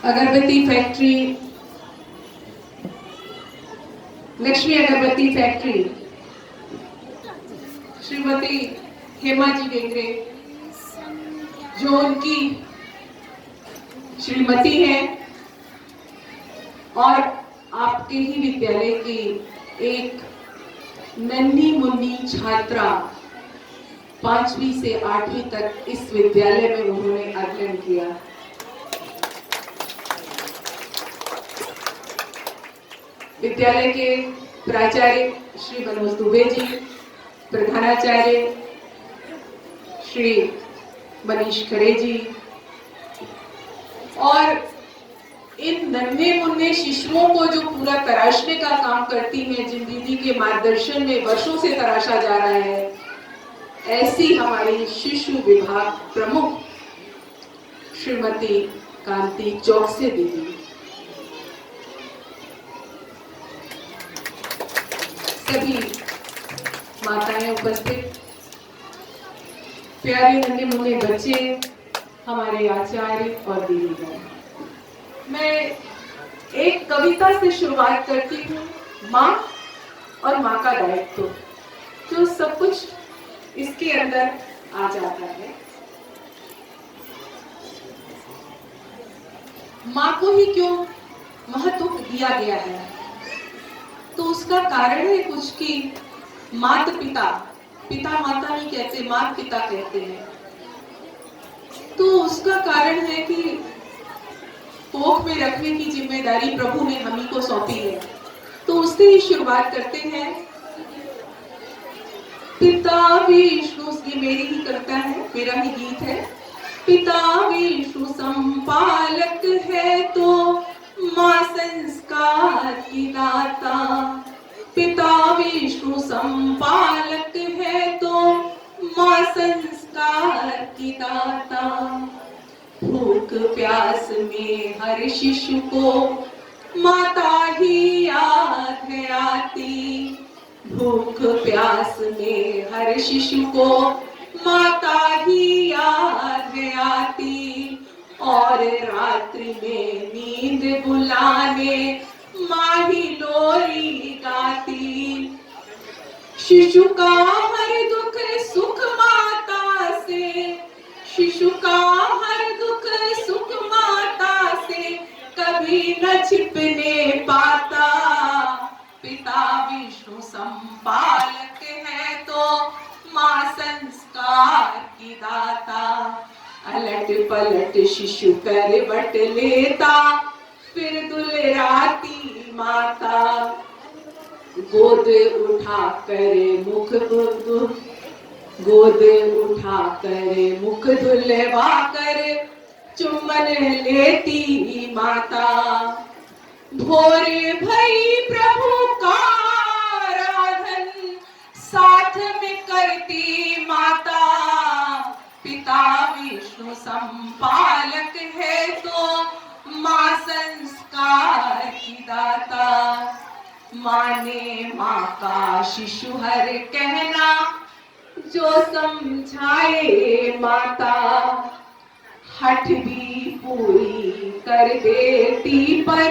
अगरबत्ती फैक्ट्री, लक्ष्मी अगरबत्ती फैक्ट्री, श्रीमती हेमा जी डेंगरे, जो उनकी श्रीमती है और आपके ही विद्यालय की एक नन्ही मुन्नी छात्रा 5वीं से 8वीं तक इस विद्यालय में उन्होंने अध्ययन किया। विद्यालय के प्राचार्य श्री मनोज दुबे जी, प्रधानाचार्य श्री मनीष खरे जी और इन नन्हे मुन्ने शिशुओं को जो पूरा तराशने का काम करती हैं, जिन दीदी के मार्गदर्शन में वर्षों से तराशा जा रहा है, ऐसी हमारी शिशु विभाग प्रमुख श्रीमती कांति चौकसे दीदी, सभी माताएं उपस्थित, प्यारे नन्हे मुन्ने बच्चे, हमारे आचार्य और दीदीगण, मैं एक कविता से शुरुआत करती हूँ। माँ और माँ का दायित्व, जो सब कुछ इसके अंदर आ जाता है। माँ को ही क्यों महत्व दिया गया है, तो उसका कारण है कुछ कि माता पिता, पिता माता नहीं कहते, माता पिता कहते हैं। तो उसका कारण है कि कोख में रखने की जिम्मेदारी प्रभु ने हम ही को सौंपी है। तो उससे ही शुरुआत करते हैं। पिता विष्णु, ये मेरी ही कविता है, मेरा ही गीत है। पिता विष्णु संपालक है तो माँ संस्कार की दाता। पिता विष्णु संपालक है तो माँ संस्कार की दाता। भूख प्यास में हर शिशु को माता ही याद है आती। भूख प्यास में हर शिशु को माता ही याद है आती। और रात्रि में नींद बुलाने माँ ही लोरी गाती। शिशु का हर दुख सुख माता से, शिशु का हर दुख सुख माता से कभी न छिपने पाता। पिता विष्णु संपालक है तो माँ संस्कार की दाता। अलट पलट शिशु करवट लेता फिर दुलराती माता। गोद उठा कर मुख गोद उठा कर मुख धुलवा कर चुम्बन लेती माता। भोरे भई प्रभु का आराधन साथ में करती माता। पिता विष्णु संपालक है तो माँ संस्कार की दाता। माँ ने माँ का शिशु हर कहना जो समझाए माता। हठ भी पूरी कर देती पर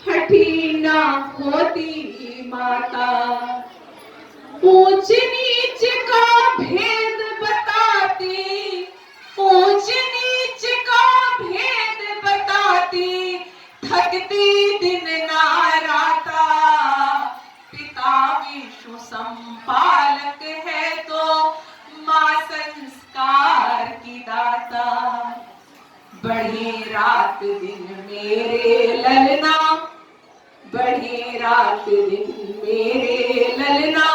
हठी ना होती माता। ऊंच नीच का भेद बताती, ऊंच नीच का भेद बताती, थकती दिन ना राता। पिता विष्णु संपालक है तो माँ संस्कार की दाता। बढ़े रात दिन मेरे ललना, बढ़े रात दिन मेरे ललना,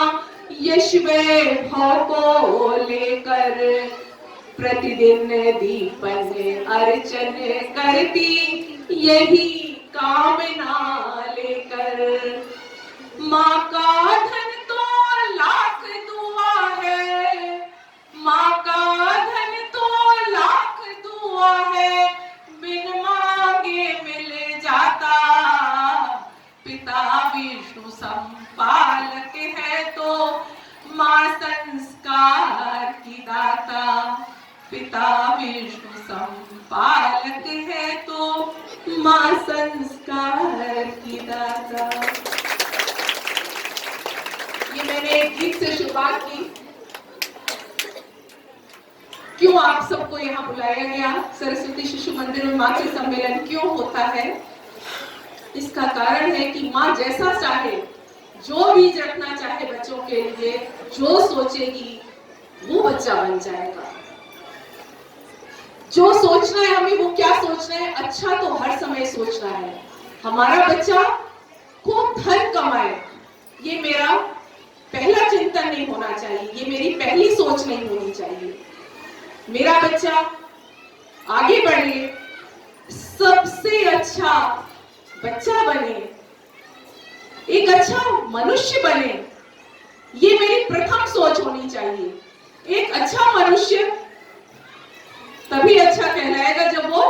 यश वैभव को लेकर प्रतिदिन दीपन अर्चन करती यही कामना लेकर। माँ का धन तो लाख दुआ है, माँ का धन तो लाख दुआ है, बिन मांगे मिल जाता। पिता विष्णु संपालक है तो माँ संस्कार की दाता। पिता विष्णु संपालक है तो माँ संस्कार की दाता। ये मैंने एक गीत से शुरुआत की। क्यों आप सबको यहाँ बुलाया गया, सरस्वती शिशु मंदिर में मातृ सम्मेलन क्यों होता है? इसका कारण है कि माँ जैसा चाहे, जो भी रखना चाहे बच्चों के लिए, जो सोचेगी वो बच्चा बन जाएगा। जो सोचना है हमें, वो क्या सोचना है? अच्छा तो हर समय सोचना है। हमारा बच्चा खूब धन कमाए, ये मेरा पहला चिंतन नहीं होना चाहिए, ये मेरी पहली सोच नहीं होनी चाहिए। मेरा बच्चा आगे बढ़े, सबसे अच्छा बच्चा बने, एक अच्छा मनुष्य बने, ये मेरी प्रथम सोच होनी चाहिए। एक अच्छा मनुष्य तभी अच्छा कहलाएगा जब वो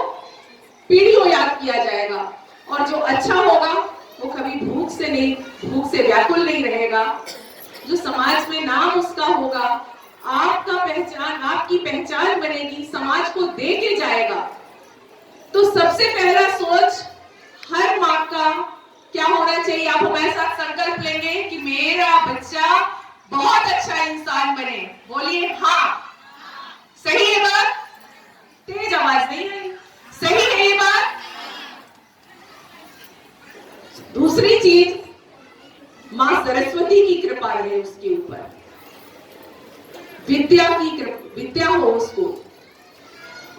पीढ़ियों याद किया जाएगा, और जो अच्छा होगा वो कभी भूख से व्याकुल नहीं रहेगा। जो समाज में नाम उसका होगा, आपका पहचान, आपकी पहचान बनेगी, समाज को दे के जाएगा। तो सबसे पहला सोच हर माँ का क्या होना चाहिए? आप हमारे साथ संकल्प लेंगे कि मेरा बच्चा बहुत अच्छा इंसान बने। बोलिए हाँ। सही है बात? तेज आवाज नहीं है, सही है ये बात? दूसरी चीज, मां सरस्वती की कृपा रहे उसके ऊपर, विद्या हो उसको।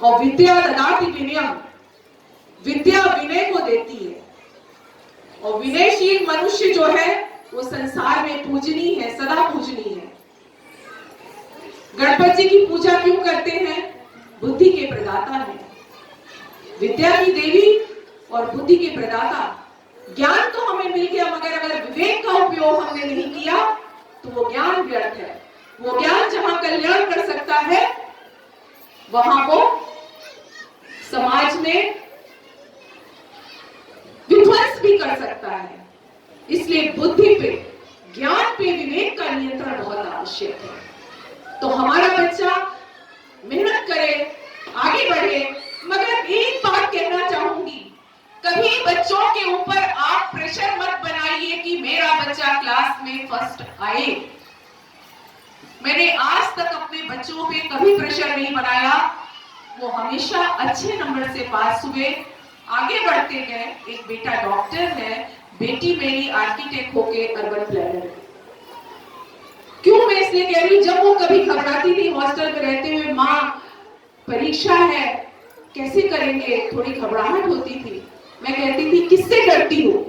और विद्या ददाति विनयम, विद्या विनय को देती है। और विनयशील मनुष्य जो है वो संसार में पूजनीय है, सदा पूजनीय है। गणपति जी की पूजा क्यों करते हैं? बुद्धि के प्रदाता है, विद्या की देवी और बुद्धि के प्रदाता। ज्ञान तो हमें मिल गया, मगर अगर विवेक का उपयोग हमने नहीं किया तो वो ज्ञान व्यर्थ है। वो ज्ञान जहां कल्याण कर सकता है, वहां वो समाज में विध्वंस भी कर सकता है। इसलिए बुद्धि पे, ज्ञान पे विवेक का नियंत्रण बहुत आवश्यक है। तो हमारा बच्चा मेहनत करे, आगे बढ़े। मगर एक बात कहना चाहूंगी, कभी बच्चों के ऊपर आप प्रेशर मत बनाइए कि मेरा बच्चा क्लास में फर्स्ट आए। मैंने आज तक अपने बच्चों पे कभी प्रेशर नहीं बनाया। वो हमेशा अच्छे नंबर से पास हुए, आगे बढ़ते गए। एक बेटा डॉक्टर है, बेटी मेरी आर्किटेक्ट होके अर्बन प्लानर। क्यों मैं इसलिए कह रही हूँ, जब वो कभी घबराती थी हॉस्टल में रहते हुए, माँ परीक्षा है कैसे करेंगे, थोड़ी घबराहट होती थी। मैं कहती थी किससे डरती हो?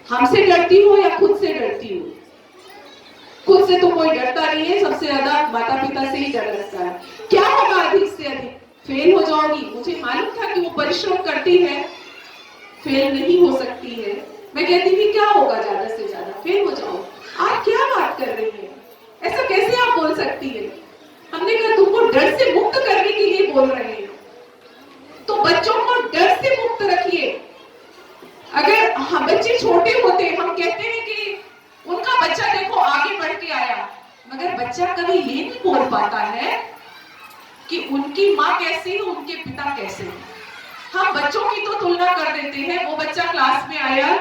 हमसे डरती हो या खुद से डरती हो? खुद से तो कोई डरता नहीं है, सबसे ज्यादा माता पिता से ही डर लगता है। क्या होगा अधिक से अधिक? फेल हो जाओगी। मुझे मालूम था कि वो परिश्रम करती है, फेल नहीं हो सकती है। मैं कहती थी क्या होगा, ज्यादा से ज्यादा फेल हो जाओ। आप क्या बात कर रही है, ऐसा कैसे आप बोल सकती है? हमने कहा तुमको डर से मुक्त करने के लिए बोल रहे हैं, तो बच्चों को डर से मुक्त रखिए। अगर हम बच्चे छोटे होते, हम कहते हैं कि उनका बच्चा देखो आगे बढ़ के आया, मगर बच्चा कभी ये नहीं बोल पाता है कि उनकी माँ कैसी है, उनके पिता कैसे हैं। हम बच्चों की तो तुलना कर देते हैं, वो बच्चा क्लास में आया,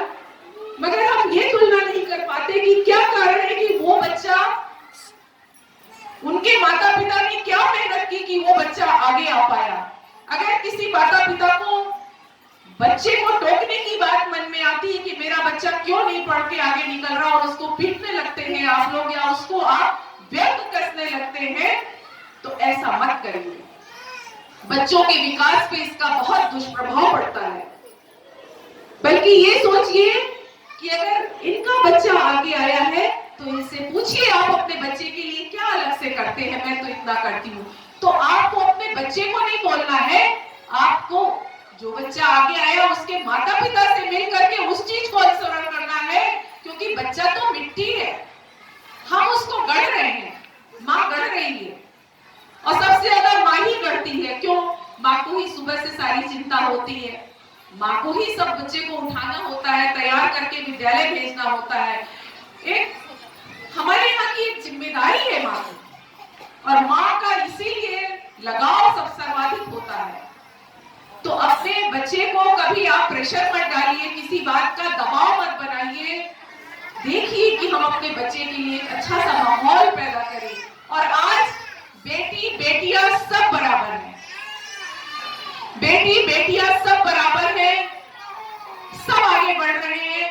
मगर हम ये तुलना नहीं कर पाते कि क्या कारण है कि वो बच्चा, उनके माता पिता ने क्या मेहनत की कि वो बच्चा आगे आ पाया। अगर किसी माता पिता को बच्चे को टोकने की बात मन में आती है कि मेरा बच्चा क्यों नहीं पढ़ के आगे निकल रहा, और उसको पीटने लगते हैं आप लोग, या उसको आप व्यर्थ कसने लगते हैं, तो ऐसा मत करिए। बच्चों के विकास पे इसका बहुत दुष्प्रभाव पड़ता है। बल्कि ये सोचिए कि अगर इनका बच्चा आगे आया है तो इनसे पूछिए आप अपने बच्चे के लिए क्या अलग से करते हैं। मैं तो इतना करती हूँ। तो आपको अपने बच्चे को नहीं बोलना है, आपको जो बच्चा आगे आया उसके माता पिता से मिल करके उस चीज को अनुसरण करना है, क्योंकि बच्चा तो मिट्टी है, हम उसको गढ़ रहे हैं, माँ गढ़ रही है। और सबसे ज्यादा माँ ही गढ़ती है। क्यों? माँ को ही सुबह से सारी चिंता होती है, माँ को ही सब बच्चे को उठाना होता है, तैयार करके विद्यालय भेजना होता है। एक हमारे यहाँ की एक जिम्मेदारी है माँ की, और माँ का इसीलिए लगाव सब सर्वाधिक होता है। तो अपने अपने बच्चे को कभी आप प्रेशर मत डालिए, किसी बात का दबाव मत बनाइए। देखिए कि हम अपने बच्चे के लिए एक अच्छा सा माहौल पैदा करें। और आज बेटी बेटियां सब बराबर हैं, बेटी बेटियां सब बराबर हैं, सब आगे बढ़ रहे हैं।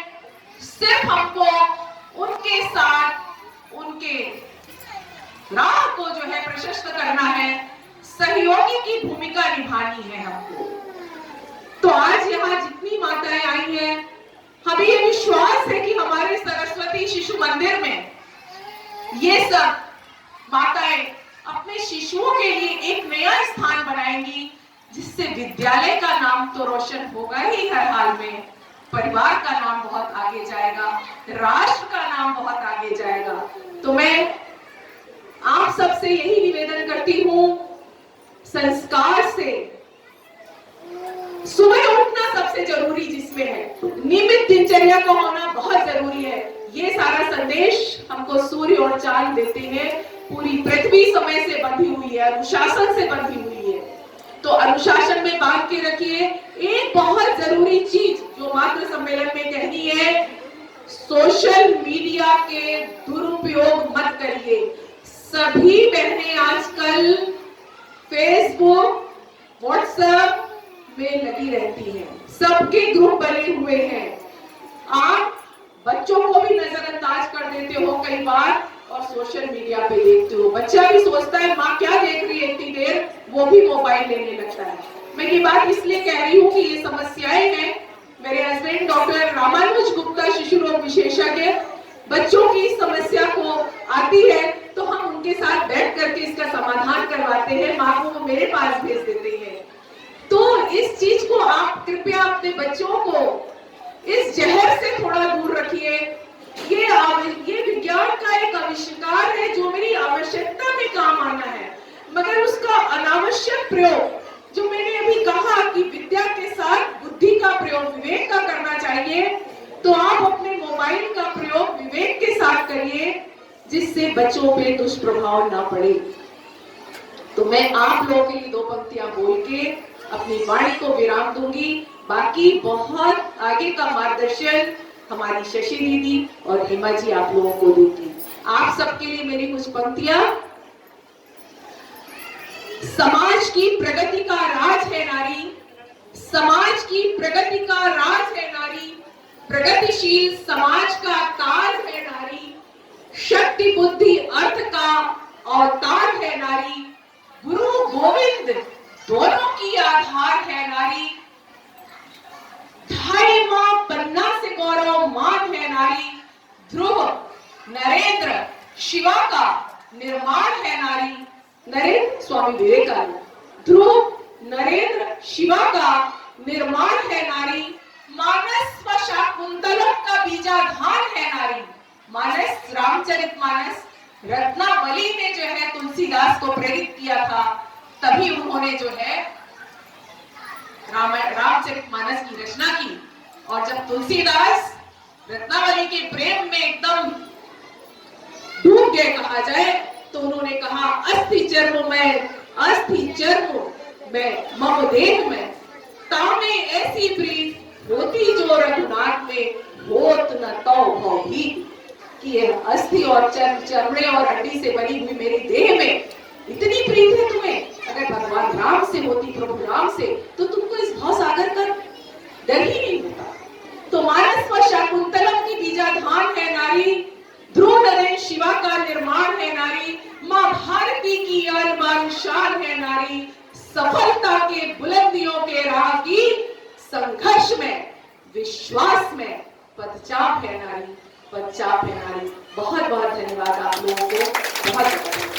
सिर्फ हमको उनके साथ उनके राह को जो है प्रशस्त करना है, सहयोगी की भूमिका निभानी है हमको। तो आज यहाँ जितनी माताएं आई हैं, हमें ये विश्वास है कि हमारे सरस्वती शिशु मंदिर में ये सब माताएं अपने शिशुओं के लिए एक नया स्थान बनाएंगी, जिससे विद्यालय का नाम तो रोशन होगा ही हर हाल में, परिवार का नाम बहुत आगे जाएगा, राष्ट्र का नाम बहुत आगे जाएगा। तो मैं आप सबसे यही निवेदन करती हूं, संस्कार से सुबह उठना सबसे जरूरी जिसमें है, नियमित दिनचर्या को होना बहुत जरूरी है। ये सारा संदेश हमको सूर्य और चांद देते हैं। पूरी पृथ्वी समय से बंधी हुई है, अनुशासन से बंधी हुई है। तो अनुशासन में बांध के रखिए। एक बहुत जरूरी चीज जो मातृ सम्मेलन में कहनी है, सोशल मीडिया के दुरुपयोग मत करिए। सभी बहनें आजकल फेसबुक, व्हाट्सएप में लगी रहती हैं, सबके ग्रुप बने हुए हैं। आप बच्चों को भी नजरअंदाज कर देते हो कई बार और सोशल मीडिया पे देखते हो। बच्चा भी सोचता है माँ क्या देख रही है इतनी देर, वो भी मोबाइल लेने लगता है। मैं ये बात इसलिए कह रही हूँ कि ये समस्याएं हैं। मेरे हस्बैंड डॉक्टर रामानुज गुप्ता, शिशु रोग विशेषज्ञ, बच्चों की समस्या को आती है तो हम उनके साथ बैठ करके इसका समाधान करवाते हैं, माँ को वो मेरे पास भेज देते हैं। तो इस चीज को आप कृपया अपने बच्चों को इस जहर से थोड़ा दूर रखिए। ये विज्ञान का एक आविष्कार है जो मेरी आवश्यकता में काम आना है, मगर उसका अनावश्यक प्रयोग, जो मैंने अभी कहा कि विद्या के साथ बुद्धि का प्रयोग, विवेक का करना चाहिए, तो आप अपने मोबाइल का प्रयोग विवेक के साथ करिए, जिससे बच्चों पे दुष्प्रभाव ना पड़े। तो मैं आप लोगों के लिए दो पंक्तियां बोल के अपनी वाणी को विराम दूंगी। बाकी बहुत आगे का मार्गदर्शन हमारी शशि दीदी और हेमा जी आप लोगों को देंगी। आप सबके लिए मेरी कुछ पंक्तियां। समाज की प्रगति का राज है नारी, समाज की प्रगति का राज है नारी, प्रगतिशील समाज का ताज है नारी, शक्ति बुद्धि अर्थ का अवतार है नारी, गुरु गोविंद दोनों की आधार है नारी, ढाई मां पन्ना से गौरव मान है नारी, ध्रुव नरेंद्र शिवा का निर्माण है नारी। नरेंद्र स्वामी विवेकानंद, ध्रुव नरेंद्र शिवा का निर्माण है नारी, मानस व शाकुंतलम का बीजाधान है नारी। मानस रामचरितमानस रत्नावली ने जो है तुलसीदास को प्रेरित किया था, तभी उन्होंने जो है रामचरितमानस की रचना की। और जब तुलसीदास रत्नावली के प्रेम में एकदम डूब गए कहा जाए, तो उन्होंने कहा अस्थि चर्म में मम देह में, तामे ऐसी प्रीत होती जो रघुनाथ में, होत न तो भवभीत। कि यह अस्थि और चमड़े और हड्डी से बनी हुई मेरी देह में इतनी प्रीत है तुम्हें, अगर भगवान राम से होती, प्रभु राम से, तो तुमको इस भाव सागर का डर ही नहीं होता। तो मानस व शाकुंतलम की बीजाधान है नारी, ध्रुव नरेंद्र शिवा का निर्माण है नारी, मां भारती की अरमान शान है नारी, सफलता के बुलंदियों के राह की संघर्ष में, विश्वास में पदचाप है नारी, पदचाप है नारी। बहुत बहुत धन्यवाद आप लोगों को, बहुत बहुत